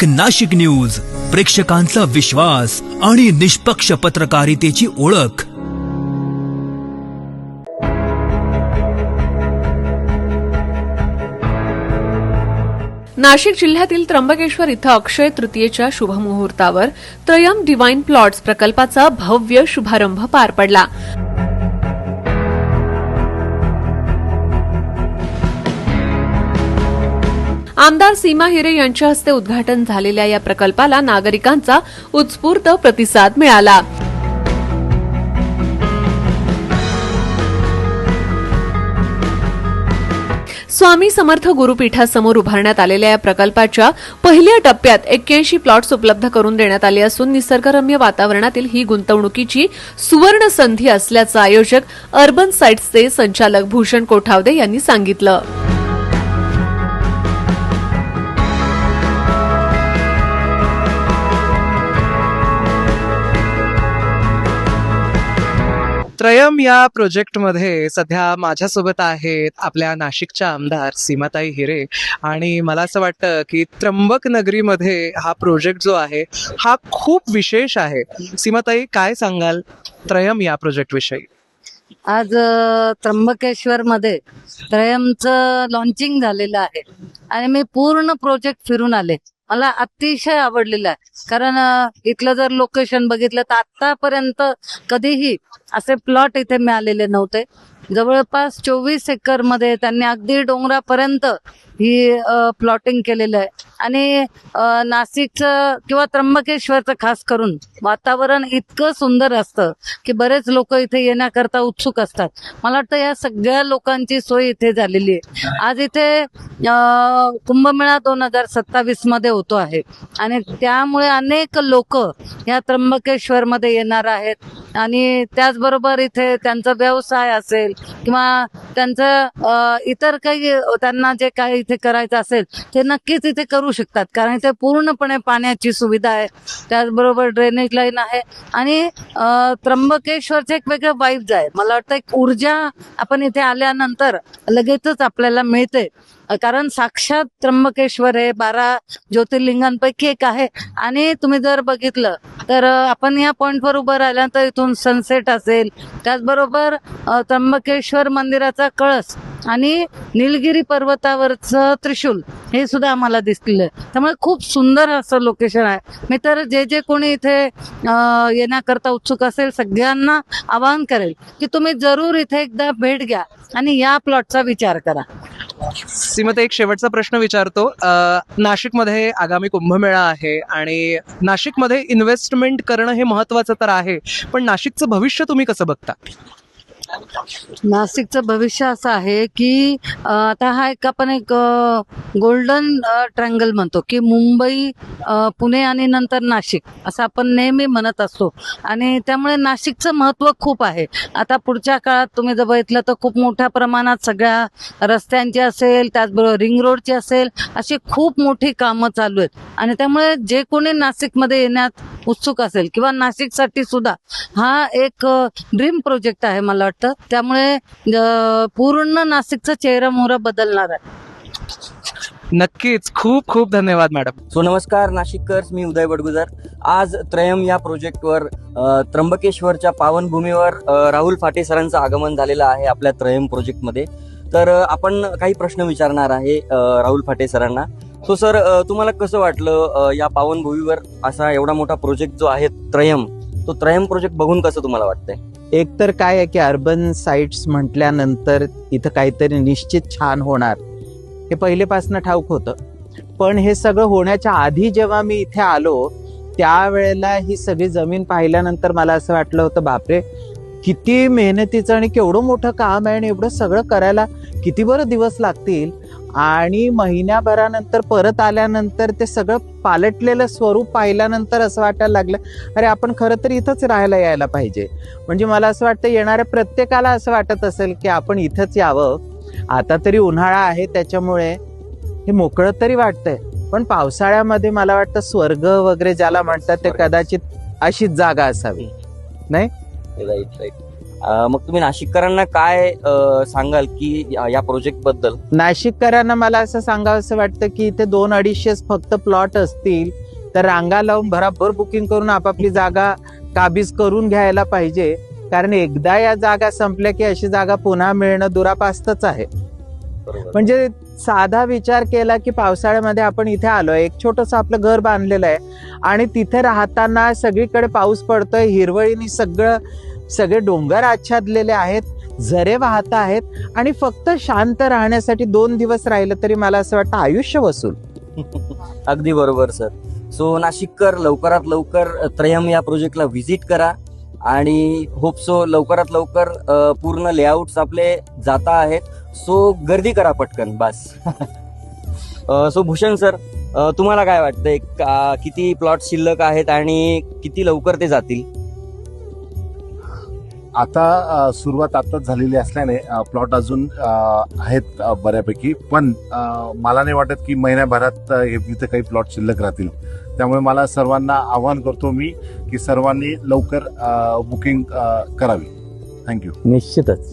एक नाशिक न्यूज, प्रेक्षकांचा विश्वास आणि निष्पक्ष पत्रकारितेची ओळख। नाशिक जिल्ह्यातील त्र्यंबकेश्वर इथं अक्षय तृतीयेच्या शुभमुहूर्तावर त्रयम डिवाइन प्लॉट्स प्रकल्पाचा भव्य शुभारंभ पार पडला। आमदार सीमा हिरे यांच्या हस्ते उद्घाटन झालेल्या या प्रकल्पाला नागरिकांचा उत्स्फूर्त प्रतिसाद मिळाला। स्वामी समर्थ गुरुपीठासमोर उभारण्यात आलेल्या या प्रकल्पाच्या पहिल्या टप्प्यात 81 प्लॉट्स उपलब्ध करून देण्यात आले असून निसर्गरम्य वातावरणातील ही गुंतवणुकीची सुवर्ण संधी असल्याचं आयोजक अर्बन साइट्सचे संचालक भूषण कोठावदे यांनी सांगितलं। त्रयम या प्रोजेक्टमध्ये सध्या माझ्यासोबत आहेत आपल्या नाशिकच्या आमदार सीमाताई हिरे आणि मला असं वाटतं की त्र्यंबक नगरीमध्ये हा प्रोजेक्ट जो आहे हा खूप विशेष आहे। सीमाताई, काय सांगाल त्रयम या प्रोजेक्ट विषयी? आज त्र्यंबकेश्वर मध्ये त्रयमचं लॉन्चिंग झालेलं आहे आणि मी पूर्ण प्रोजेक्ट फिरून आले। मला अतिशय आवडलेलं आहे कारण इथलं जर लोकेशन बघितलं तर आतापर्यंत कधीही असे प्लॉट इथे मिळालेले नव्हते। जवळपास 24 एकर मध्ये त्यांनी अगदी डोंगरापर्यंत ही प्लॉटिंग केलेलं आहे आणि नाशिकचं किंवा त्र्यंबकेश्वरचं खास करून वातावरण इतकं सुंदर असतं की बरेच लोक इथे येण्याकरता उत्सुक असतात। मला वाटतं या सगळ्या लोकांची सोय इथे झालेली आहे। आज इथे कुंभमेळा 2027 मध्ये होतो आहे आणि त्यामुळे अनेक लोक या त्र्यंबकेश्वर मध्ये येणार आहेत आणि त्याचबरोबर इथे त्यांचा व्यवसाय असेल किंवा त्यांचं इतर काही त्यांना जे काही इथे करायचं असेल ते नक्कीच इथे करू शकतात कारण इथे पूर्णपणे पाण्याची सुविधा आहे, त्याचबरोबर ड्रेनेज लाईन आहे आणि त्र्यंबकेश्वरचे एक वेगळं वाईब्स आहे। मला वाटतं एक ऊर्जा आपण इथे आल्यानंतर लगेचच आपल्याला मिळते कारण साक्षात त्र्यंबकेश्वर हे 12 ज्योतिर्लिंगांपैकी एक आहे आणि तुम्ही जर बघितलं तर आपण या पॉइंटवर उभं राहिल्यानंतर इथून सनसेट असेल, त्याचबरोबर त्र्यंबकेश्वर मंदिराचा कळस आणि निलगिरी पर्वतावरचं त्रिशूल हे सुद्धा आम्हाला दिसलेलं आहे। त्यामुळे खूप सुंदर असं लोकेशन आहे। मी तर जे कोणी इथे येण्याकरता उत्सुक असेल सगळ्यांना आवाहन करेल की तुम्ही जरूर इथे एकदा भेट घ्या आणि या प्लॉटचा विचार करा। सीमाताई, एक शेवटचा प्रश्न विचारतो। नाशिकमध्ये आगामी कुंभमेळा आहे आणि नाशिकमध्ये इन्व्हेस्टमेंट करणं हे महत्वाचं तर आहे, पण नाशिकचं भविष्य तुम्ही कसं बघता? नाशिकचं भविष्य असं आहे की आता हा आपण एक गोल्डन ट्रँगल म्हणतो की मुंबई, पुणे आणि नंतर नाशिक असं आपण नेहमी म्हणत असतो आणि त्यामुळे नाशिकचं महत्त्व खूप आहे। आता पुढच्या काळात तुम्ही जर बघितलं तर खूप मोठ्या प्रमाणात सगळ्या रस्त्यांची असेल, त्याचबरोबर रिंग रोडची असेल, अशी खूप मोठी कामं चालू आहेत आणि त्यामुळे जे कोणी नाशिकमध्ये येण्यात उत्सुक असेल किंवा नाशिकसाठी सुद्धा हा एक ड्रीम प्रोजेक्ट आहे मला वाटतं। त्यामुळे पूर्ण नाशिकचा चेहरा मोहरा बदलणार आहे। नक्कीच, खूप खूप धन्यवाद मॅडम। नमस्कार नाशिककर्स, मी उदय बडगुजर। आज त्रयम या प्रोजेक्टवर त्र्यंबकेश्वरच्या पावनभूमीवर राहुल फाटे सरांचं आगमन झालेलं आहे आपल्या त्रयम प्रोजेक्टमध्ये। तर आपण काही प्रश्न विचारणार आहे राहुल फाटे सरांना। सो सर, तुम्हाला कसं वाटलं या पावनभूमीवर असा एवढा मोठा प्रोजेक्ट जो आहे त्रयम, तो त्रयम प्रोजेक्ट बघून कसं तुम्हाला वाटतंय? एक तर काय आहे की अर्बन साइट्स म्हटल्यानंतर इथं काहीतरी निश्चित छान होणार हे पहिलेपासून ठाऊक होतं, पण हे सगळं होण्याच्या आधी जेव्हा मी इथे आलो त्यावेळेला ही सगळी जमीन पाहिल्यानंतर मला असं वाटलं होतं, बापरे किती मेहनतीचं आणि केवढं मोठं काम आहे आणि एवढं सगळं करायला किती बरं दिवस लागतील। आणि महिन्याभरानंतर परत आल्यानंतर ते सगळं पालटलेलं स्वरूप पाहिल्यानंतर असं वाटायला लागलं, अरे आपण खरं तर इथंच राहायला यायला पाहिजे। म्हणजे मला असं वाटतं येणाऱ्या प्रत्येकाला असं वाटत असेल की आपण इथंच यावं। आता तरी उन्हाळा आहे त्याच्यामुळे हे मोकळं तरी वाटतंय, पण पावसाळ्यामध्ये मला वाटतं स्वर्ग वगैरे ज्याला म्हणतात ते कदाचित अशीच जागा असावी, नाही? Right right. मग तुम्ही नाशिककरांना काय सांगाल की या प्रोजेक्ट बद्दल? नाशिककरांना मला असं सांगावंसं वाटतं की इथे 200-250 फक्त प्लॉट असतील तर रांगा लावून भराभर बुकिंग करून आपापली जागा काबीज करून घ्यायला पाहिजे. कारण एकदा या जागा संपल्या की अशी जागा पुन्हा मिळणं दुरापास्तच आहे. म्हणजे साधा विचार केला की पावसाळ्यामध्ये आपण इथे आलोय, एक छोटंसं आपलं घर बांधलेलं आहे आणि तिथे राहताना सगळीकडे पाऊस पडतोय, हिरवळीने सगळे डोंगर आच्छादलेले आहेत, झरे वाहत आहेत आणि फक्त शांत राहण्यासाठी 2 दिवस राहिलं तरी मला असं वाटतं आयुष्य वसूल. अगदी बरोबर सर. सो नाशिककर लवकरात लवकर त्रयम या प्रोजेक्टला व्हिजिट करा आणि होप सो लवकरात लवकर पूर्ण लेआउट्स आपले जाता आहेत. सो गर्दी करा पटकन बस. सो भूषण सर, तुम्हाला काय वाटतंय किती प्लॉट शिल्लक आहेत आणि किती लवकर ते जातील? आता सुरुवात आताच झालेली असल्याने प्लॉट अजून आहेत बऱ्यापैकी, पण मला नाही वाटत की महिन्याभरात इथे काही प्लॉट शिल्लक राहतील. त्यामुळे मला सर्वांना आवाहन करतो मी की सर्वांनी लवकर बुकिंग करावी. थँक्यू. निश्चितच.